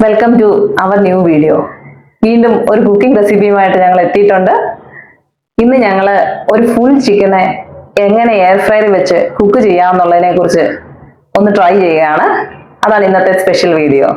Welcome to our new video. വീണ്ടും ഒരു cooking റെസിപ്പിയുമായിട്ട് ഞങ്ങൾ എത്തിയിട്ടുണ്ട്. ഇന്ന് ഞങ്ങൾ ഒരു ഫുൾ ചിക്കനെ എങ്ങനെ എയർ ഫ്രയറിൽ വെച്ച് കുക്ക് ചെയ്യാമെന്നുള്ളതിനെ കുറിച്ച് ഒന്ന് ട്രൈ ചെയ്യുകയാണ്. അതാണ് ഇന്നത്തെ സ്പെഷ്യൽ വീഡിയോ.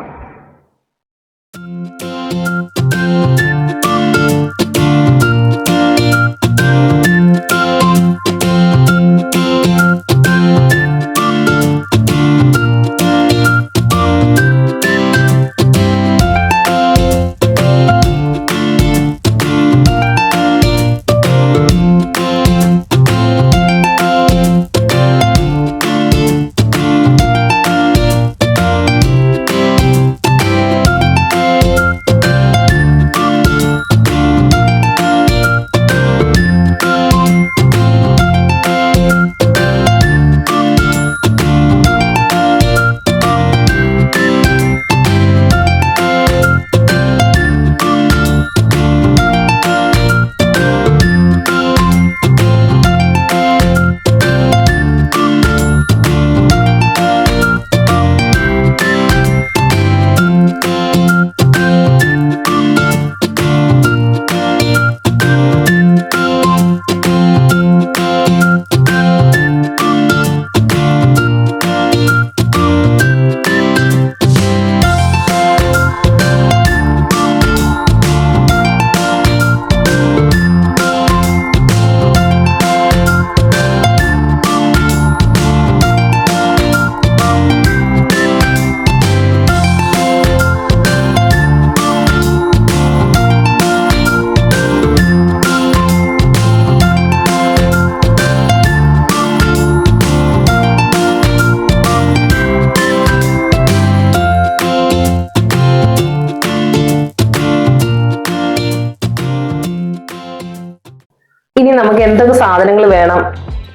ഇനി നമുക്ക് എന്തൊക്കെ സാധനങ്ങൾ വേണം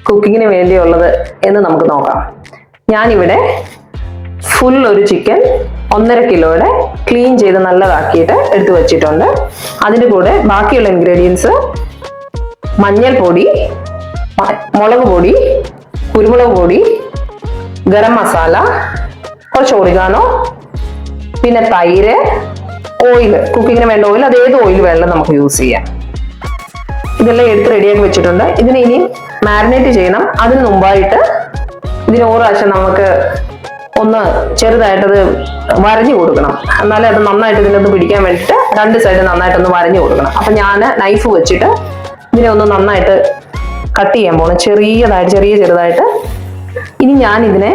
കുക്കിങ്ങിന് വേണ്ടിയുള്ളത് എന്ന് നമുക്ക് നോക്കാം. ഞാനിവിടെ ഫുൾ ഒരു ചിക്കൻ 1.5 കിലോയുടെ ക്ലീൻ ചെയ്ത് നല്ലതാക്കിയിട്ട് എടുത്തു വെച്ചിട്ടുണ്ട്. അതിൻ്റെ കൂടെ ബാക്കിയുള്ള ഇൻഗ്രീഡിയൻസ് മഞ്ഞൾപ്പൊടി, മുളക് പൊടി, കുരുമുളക് പൊടി, ഗരം മസാല, കുറച്ച് ഒറിഗാനോ, പിന്നെ തൈര്, ഓയിൽ, കുക്കിങ്ങിന് വേണ്ട ഓയിൽ, അത് ഏത് ഓയിൽ വേണമെങ്കിലും നമുക്ക് യൂസ് ചെയ്യാം. ഇതെല്ലാം എടുത്ത് റെഡിയാക്കി വെച്ചിട്ടുണ്ട്. ഇതിനെ ഇനി മാരിനേറ്റ് ചെയ്യണം. അതിന് മുമ്പായിട്ട് ഇതിന് ഓരോ പ്രാവശ്യം നമുക്ക് ഒന്ന് ചെറുതായിട്ടത് വരഞ്ഞു കൊടുക്കണം. എന്നാലേ അത് നന്നായിട്ട് ഇതിനൊന്ന് പിടിക്കാൻ വേണ്ടിയിട്ട് 2 സൈഡ് നന്നായിട്ടൊന്ന് വരഞ്ഞു കൊടുക്കണം. അപ്പൊ ഞാൻ നൈഫ് വെച്ചിട്ട് ഇതിനെ ഒന്ന് നന്നായിട്ട് കട്ട് ചെയ്യാൻ പോകണം, ചെറുതായിട്ട്. ഇനി ഞാൻ ഇതിനെ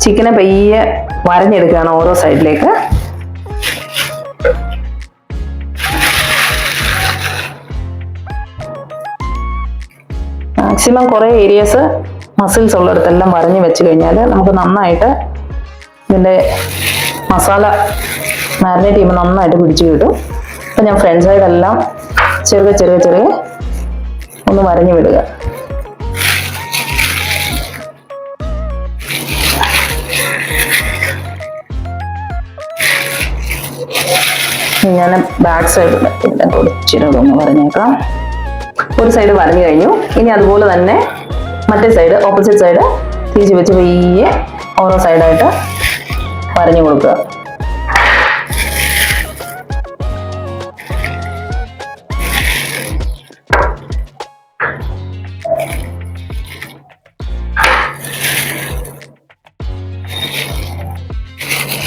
ചിക്കനെ പയ്യെ വരഞ്ഞെടുക്കുകയാണ് ഓരോ സൈഡിലേക്ക്. മാക്സിമം കുറേ ഏരിയസ് മസിൽസ് ഉള്ളിടത്തെല്ലാം വരഞ്ഞ് വെച്ച് കഴിഞ്ഞാൽ നമുക്ക് നന്നായിട്ട് ഇതിൻ്റെ മസാല മാരിനേറ്റ് ചെയ്യുമ്പോൾ നന്നായിട്ട് പിടിച്ച് കിട്ടും. അപ്പം ഞാൻ ഫ്രണ്ട് സൈഡെല്ലാം ചെറിയ ഒന്ന് വരഞ്ഞ് വിടുക. ഞാൻ ബാക്ക് സൈഡ് കുറച്ചിട്ടൊന്ന് വരഞ്ഞേക്കാം. ഒരു സൈഡ് വരഞ്ഞു കഴിഞ്ഞു. ഇനി അതുപോലെ തന്നെ മറ്റേ സൈഡ്, ഓപ്പോസിറ്റ് സൈഡ് തിരിച്ച് വെച്ച് പയ്യെ ഓരോ സൈഡായിട്ട് വരഞ്ഞു കൊടുക്കുക.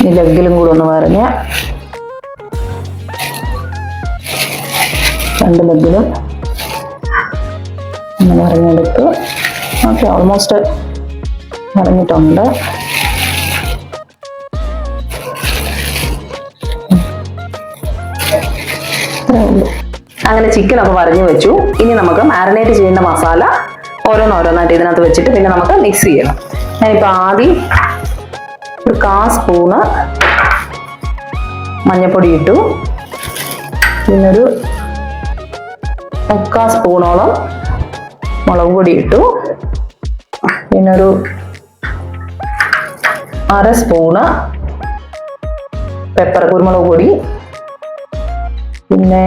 ഈ ലെഗിലും കൂടെ ഒന്ന് വരഞ്ഞ് 2 ലെഗിലും ഒന്ന് വരഞ്ഞെടുത്തു. Okay, almost വരഞ്ഞിട്ടുണ്ട്. ഇത്രയേ ഉള്ളൂ. അങ്ങനെ ചിക്കനൊക്കെ വരഞ്ഞു വെച്ചു. ഇനി നമുക്ക് മാരിനേറ്റ് ചെയ്യുന്ന മസാല ഓരോന്നോരോന്നായിട്ട് ഇതിനകത്ത് വെച്ചിട്ട് പിന്നെ നമുക്ക് മിക്സ് ചെയ്യണം. ഞാനിപ്പോൾ ആദ്യം ഒരു 1/4 സ്പൂണ് മഞ്ഞൾപ്പൊടി ഇട്ടു. പിന്നെ ഒരു 3/4 സ്പൂണോളം മുളക് പൊടി ഇട്ടു. പിന്നെ ഒരു 1/2 സ്പൂണ് പെപ്പർ കുരുമുളക് പൊടി. പിന്നെ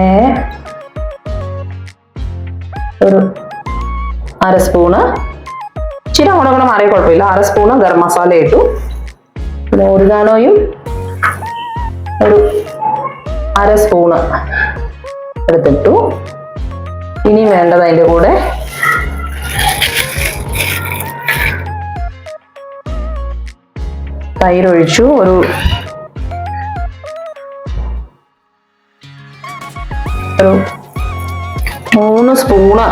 ഒരു 1/2 സ്പൂണ്, ഇച്ചിരി കൂടെ മാറിയ കുഴപ്പമില്ല, 1/2 സ്പൂണ് ഗരം മസാല ഇട്ടു. പിന്നെ ഒറിഗാനോയും ഒരു 1/2 സ്പൂണ് എടുത്തിട്ടു. ഇനി വേണ്ടത് അതിൻ്റെ കൂടെ തൈര് ഒഴിച്ചു. ഒരു 3 സ്പൂണ്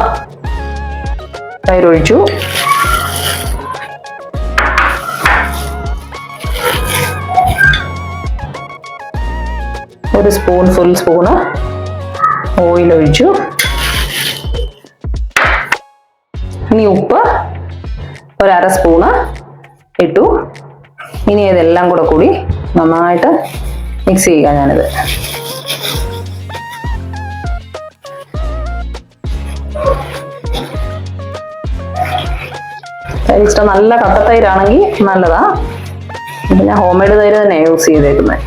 തൈര് ഒഴിച്ചു. ഒരു ഫുൾ സ്പൂണ് ഓയിൽ ഒഴിച്ചു. ഇനി ഉപ്പ് ഒരു 1/2 സ്പൂണ് ഇട്ടു. ഇനി ഇതെല്ലാം കൂടി നന്നായിട്ട് മിക്സ് ചെയ്യുക. ഞാനിത് തൈര് ഇഷ്ടം നല്ല കട്ടത്തൈരാണെങ്കിൽ നല്ലതാ. ഞാൻ ഹോം മെയ്ഡ് തൈര് തന്നെ യൂസ് ചെയ്തേക്കുന്നത്.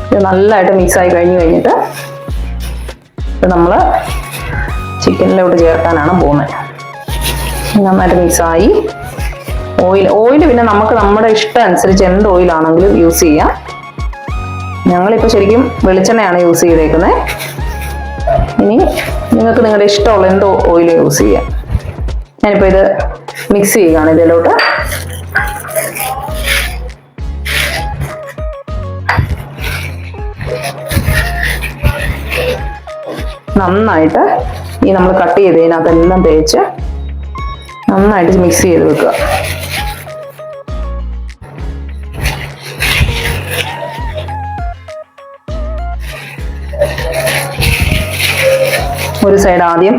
ഇത് നല്ലതായിട്ട് മിക്സായി കഴിഞ്ഞിട്ട് ഇത് നമ്മൾ ചിക്കനിലോട്ട് ചേർക്കാനാണ് പോകുന്നത്. നന്നായിട്ട് മിക്സായി. ഓയിൽ പിന്നെ നമുക്ക് നമ്മുടെ ഇഷ്ടം അനുസരിച്ച് എന്ത് ഓയിലാണെങ്കിലും യൂസ് ചെയ്യാം. ഞങ്ങളിപ്പോൾ ശരിക്കും വെളിച്ചെണ്ണയാണ് യൂസ് ചെയ്തേക്കുന്നത്. ഇനി നിങ്ങൾക്ക് നിങ്ങളുടെ ഇഷ്ടമുള്ള എന്തോ ഓയിൽ യൂസ് ചെയ്യാം. ഞാനിപ്പോൾ ഇത് മിക്സ് ചെയ്യുകയാണ് ഇതിലോട്ട്. നന്നായിട്ട് ഈ നമ്മൾ കട്ട് ചെയ്തതിനകത്തെല്ലാം തേച്ച് നന്നായിട്ട് മിക്സ് ചെയ്ത് വെക്കുക. ഒരു സൈഡ് ആദ്യം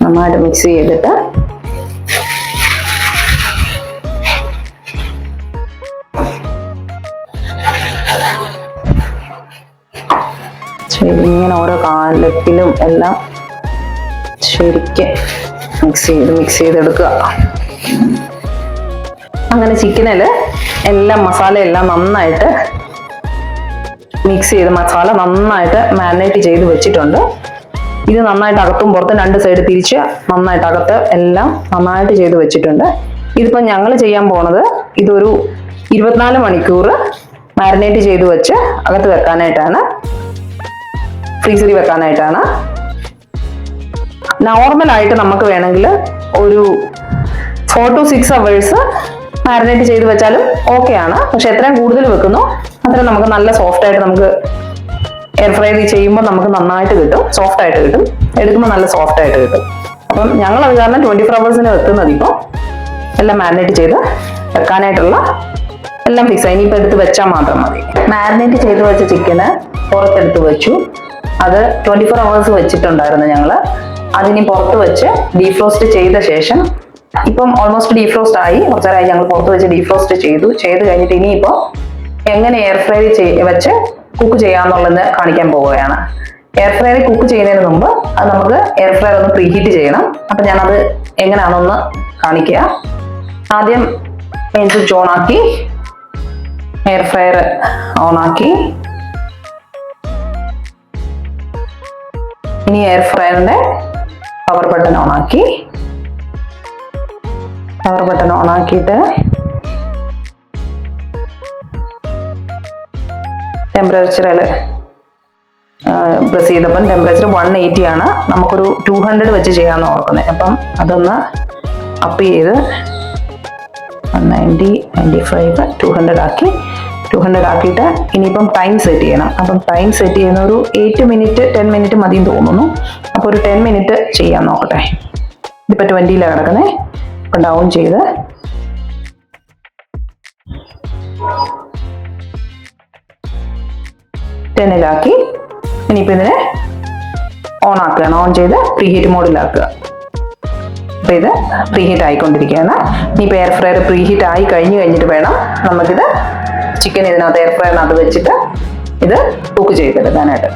നന്നായിട്ട് മിക്സ് ചെയ്തിട്ട് ഇങ്ങനെ ഓരോ കാലത്തിലും എല്ലാം ശരിക്കും മിക്സ് ചെയ്തെടുക്കുക. അങ്ങനെ ചിക്കനില് എല്ലാം മസാലയെല്ലാം നന്നായിട്ട് മിക്സ് ചെയ്ത് മസാല നന്നായിട്ട് മാരിനേറ്റ് ചെയ്ത് വെച്ചിട്ടുണ്ട്. ഇത് നന്നായിട്ട് അകത്തും പുറത്തും 2 സൈഡ് തിരിച്ച് നന്നായിട്ട് അകത്ത് എല്ലാം നന്നായിട്ട് ചെയ്ത് വെച്ചിട്ടുണ്ട്. ഇതിപ്പോൾ ഞങ്ങൾ ചെയ്യാൻ പോണത് ഇതൊരു 24 മണിക്കൂർ മാരിനേറ്റ് ചെയ്ത് വെച്ച് അകത്ത് വെക്കാനായിട്ടാണ്, ഫ്രീസറിൽ വെക്കാനായിട്ടാണ്. നോർമലായിട്ട് നമുക്ക് വേണമെങ്കിൽ ഒരു 4 to 6 hours മാരിനേറ്റ് ചെയ്ത് വെച്ചാലും ഓക്കെ ആണ്. പക്ഷെ എത്രയും കൂടുതൽ വെക്കുന്നോ അത്രയും നമുക്ക് നല്ല സോഫ്റ്റ് ആയിട്ട് നമുക്ക് എയർ ഫ്രൈ ചെയ്യുമ്പോൾ നമുക്ക് നന്നായിട്ട് കിട്ടും, സോഫ്റ്റ് ആയിട്ട് കിട്ടും. എടുക്കുമ്പോൾ നല്ല സോഫ്റ്റ് ആയിട്ട് കിട്ടും. അപ്പം ഞങ്ങൾ അത് കാരണം 24 hours വെക്കുന്നത്. ഇപ്പോൾ എല്ലാം മാരിനേറ്റ് ചെയ്ത് വെക്കാനായിട്ടുള്ള എല്ലാം ഫിക്സ് ആയി. ഇനിയിപ്പോൾ എടുത്ത് വെച്ചാൽ മാത്രം മതി. മാരിനേറ്റ് ചെയ്ത് വെച്ച ചിക്കന് പുറത്തെടുത്ത് വെച്ചു. അത് 24 hours വെച്ചിട്ടുണ്ടായിരുന്നു ഞങ്ങൾ. അതിനി പുറത്ത് വെച്ച് ഡീഫ്രോസ്റ്റ് ചെയ്ത ശേഷം, ഇപ്പം ഓൾമോസ്റ്റ് ഡീഫ്രോസ്റ്റ് ആയി, കുറച്ചേരായി ഞങ്ങൾ പുറത്ത് വെച്ച് ഡീഫ്രോസ്റ്റ് ചെയ്ത് കഴിഞ്ഞിട്ട് ഇനിയിപ്പോൾ എങ്ങനെ എയർ ഫ്രൈ വെച്ച് കുക്ക് ചെയ്യാന്നുള്ളത് കാണിക്കാൻ പോവുകയാണ്. എയർ ഫ്രൈ കുക്ക് ചെയ്യുന്നതിന് മുമ്പ് അത് നമുക്ക് എയർ ഫ്രൈ ഒന്ന് പ്രീഹീറ്റ് ചെയ്യണം. അപ്പം ഞാനത് എങ്ങനെയാണെന്നൊന്ന് കാണിക്കുക. ആദ്യം മെയിൻ സ്വിച്ച് ഓണാക്കി, എയർ ഫ്രയർ ഓണാക്കി. ഇനി എയർ ഫ്രയറിന്റെ പവർ ബട്ടൺ ഓണാക്കി. പവർ ബട്ടൺ ഓണാക്കിയിട്ട് ടെമ്പറേച്ചറിൽ പ്രസ് ചെയ്തപ്പം ടെമ്പറേച്ചർ 180 ആണ്. നമുക്കൊരു 200 വെച്ച് ചെയ്യാമെന്ന് ഓർക്കുന്നത്. അപ്പം അതൊന്ന് അപ്പ് ചെയ്ത് 190, 95, 200 ആക്കി. 200 ആക്കിയിട്ട് ഇനിയിപ്പം ടൈം സെറ്റ് ചെയ്യണം. അപ്പം ടൈം സെറ്റ് ചെയ്യുന്ന ഒരു 8 മിനിറ്റ് 10 മിനിറ്റ് മതി തോന്നുന്നു. അപ്പോൾ ഒരു 10 മിനിറ്റ് ചെയ്യാൻ നോക്കട്ടെ. ഇതിപ്പോൾ 20ലാണ് കിടക്കുന്നത്. അപ്പം ഡൗൺ ചെയ്ത് ടെന്നിലാക്കി ഇനിയിപ്പോൾ ഇതിനെ ഓൺ ആക്കുകയാണ്, ഓൺ ചെയ്ത് പ്രീഹീറ്റ് മോഡിലാക്കുക. അപ്പോൾ ഇത് പ്രീഹീറ്റ് ആയിക്കൊണ്ടിരിക്കുകയാണ്. ഇനിയിപ്പോൾ എയർ ഫ്രയർ പ്രീഹീറ്റ് ആയി കഴിഞ്ഞിട്ട് വേണം നമുക്കിത് ചിക്കൻ ഇതിനകത്ത് എയർ ഫ്രയറിനകത്ത് വെച്ചിട്ട് ഇത് കുക്ക് ചെയ്തെടുക്കാനായിട്ട്.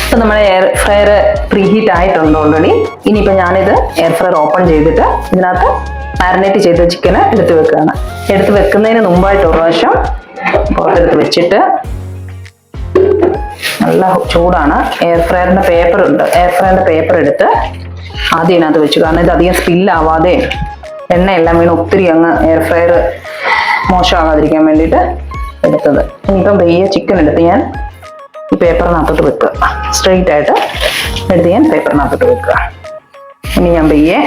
ഇപ്പം നമ്മുടെ എയർ ഫ്രയർ പ്രീഹീറ്റ് ആയിട്ടുണ്ട് ഓൾറെഡി. ഇനിയിപ്പോൾ ഞാനിത് എയർ ഫ്രയർ ഓപ്പൺ ചെയ്തിട്ട് ഇതിനകത്ത് മാരിനേറ്റ് ചെയ്ത ചിക്കന് എടുത്ത് വെക്കുകയാണ്. എടുത്ത് വെക്കുന്നതിന് മുമ്പായിട്ട് ഒരു പ്രാവശ്യം പുറത്തെടുത്ത് വെച്ചിട്ട്, നല്ല ചൂടാണ്, എയർ ഫ്രയറിൻ്റെ പേപ്പർ ഉണ്ട്, എയർ ഫ്രയറിൻ്റെ പേപ്പർ എടുത്ത് ആദ്യം ഇതിനകത്ത് വെച്ചു. കാരണം ഇത് അധികം സ്പില്ലാവാതെ എണ്ണയെല്ലാം വീണ് ഒത്തിരി അങ്ങ് എയർ ഫ്രയർ മോശമാകാതിരിക്കാൻ വേണ്ടിയിട്ട് എടുത്തത്. ഇനിയിപ്പം വലിയ ചിക്കൻ എടുത്ത് ഞാൻ ഈ പേപ്പറിനകത്തോട്ട് വെക്കുക, സ്ട്രെയിറ്റ് ആയിട്ട് എടുത്ത് ഞാൻ പേപ്പറിനകത്തോട്ട് വെക്കുക. ഇനി ഞാൻ പയ്യെ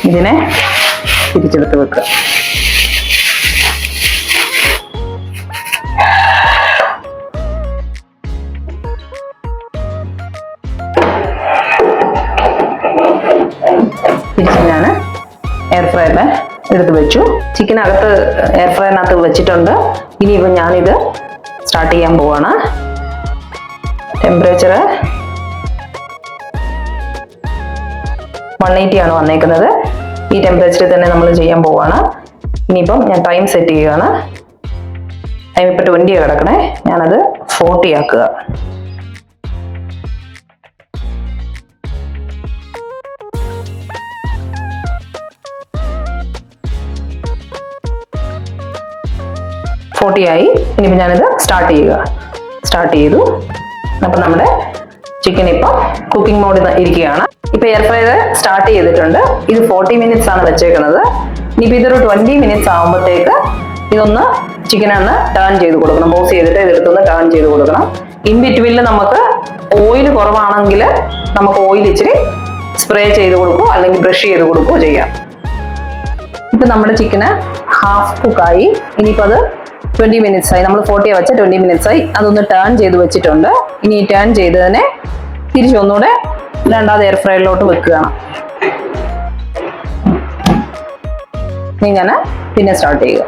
ഇതിനെ തിരിച്ചെടുത്ത് വെക്കുക. തിരിച്ച് ഞാൻ എയർ ഫ്രയറിൽ എടുത്ത് വെച്ചു. ചിക്കനകത്ത് എയർ ഫ്രയറിനകത്ത് വെച്ചിട്ടുണ്ട്. ഇനിയിപ്പോൾ ഞാനിത് സ്റ്റാർട്ട് ചെയ്യാൻ പോവാണ്. ടെമ്പറേച്ചർ 180 ആണ് വന്നേക്കുന്നത്. ഈ ടെമ്പറേച്ചറിൽ തന്നെ നമ്മൾ ചെയ്യാൻ പോവാണ്. ഇനിയിപ്പം ഞാൻ ടൈം സെറ്റ് ചെയ്യുകയാണ്. ടൈം ഇപ്പോൾ 20 കിടക്കണേ, ഞാനത് 40 ആക്കുക. ആയി. ഇനിയിപ്പോൾ ഞാനിത് സ്റ്റാർട്ട് ചെയ്യുക. സ്റ്റാർട്ട് ചെയ്തു. അപ്പം നമ്മുടെ ചിക്കൻ ഇപ്പം കുക്കിംഗ് മോഡിൽ ഇരിക്കുകയാണ്. ഇപ്പം എയർ ഫ്രയർ സ്റ്റാർട്ട് ചെയ്തിട്ടുണ്ട്. ഇത് 40 മിനിറ്റ്സ് ആണ് വെച്ചേക്കുന്നത്. ഇനിയിപ്പോൾ ഇതൊരു 20 മിനിറ്റ്സ് ആകുമ്പോഴത്തേക്ക് ഇതൊന്ന് ചിക്കനൊന്ന് ടേൺ ചെയ്ത് കൊടുക്കണം. പോസ് ചെയ്തിട്ട് ഇതെടുത്തൊന്ന് ടേൺ ചെയ്ത് കൊടുക്കണം. ഇൻ ബിറ്റ്വീനിൽ നമുക്ക് ഓയിൽ കുറവാണെങ്കിൽ നമുക്ക് ഓയിൽ ഇച്ചിരി സ്പ്രേ ചെയ്ത് കൊടുക്കുകയോ അല്ലെങ്കിൽ ബ്രഷ് ചെയ്ത് കൊടുക്കുകയോ ചെയ്യാം. ഇപ്പം നമ്മുടെ ചിക്കന് ഹാഫ് കുക്കായി. ഇനിയിപ്പോൾ അത് 20 മിനിറ്റ്സ് ആയി. നമ്മൾ 40 വെച്ച 20 മിനിറ്റ്സ് ആയി. അതൊന്ന് ടേൺ ചെയ്ത് വെച്ചിട്ടുണ്ട്. ഇനി ഈ ടേൺ ചെയ്തതിനെ തിരിച്ചൊന്നുകൂടെ രണ്ടാമത് എയർ ഫ്രയറിലോട്ട് വെക്കുകയാണ്. ഇനി ഞാൻ പിന്നെ സ്റ്റാർട്ട് ചെയ്യുക.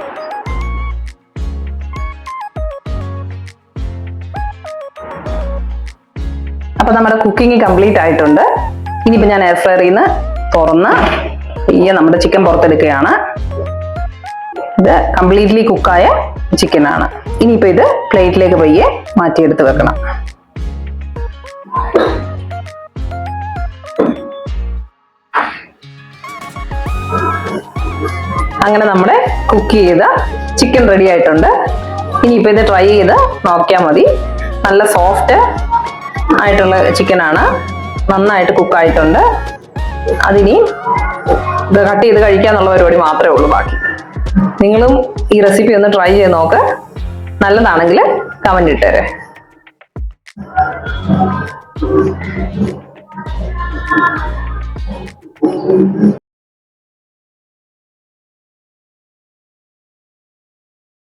അപ്പൊ നമ്മുടെ കുക്കിംഗ് കംപ്ലീറ്റ് ആയിട്ടുണ്ട്. ഇനിയിപ്പോൾ ഞാൻ എയർ ഫ്രയറിൽ നിന്ന് തുറന്ന് നമ്മുടെ ചിക്കൻ പുറത്തെടുക്കുകയാണ്. ഇത് കംപ്ലീറ്റ്ലി കുക്കായ ചിക്കനാണ്. ഇനിയിപ്പോൾ ഇത് പ്ലേറ്റിലേക്ക് പയ്യെ മാറ്റിയെടുത്ത് വെക്കണം. അങ്ങനെ നമ്മുടെ കുക്ക് ചെയ്ത ചിക്കൻ റെഡി ആയിട്ടുണ്ട്. ഇനിയിപ്പോൾ ഇത് ട്രൈ ചെയ്ത് നോക്കിയാൽ മതി. നല്ല സോഫ്റ്റ് ആയിട്ടുള്ള ചിക്കനാണ്, നന്നായിട്ട് കുക്കായിട്ടുണ്ട്. അതിനി ഇത് കട്ട് ചെയ്ത് കഴിക്കാന്നുള്ള പരിപാടി മാത്രമേ ഉള്ളൂ. ബാക്കി നിങ്ങളും ഈ റെസിപ്പി ഒന്ന് ട്രൈ ചെയ്ത് നോക്ക്. നല്ലതാണെങ്കിൽ കമന്റ് ഇട്ടേരെ.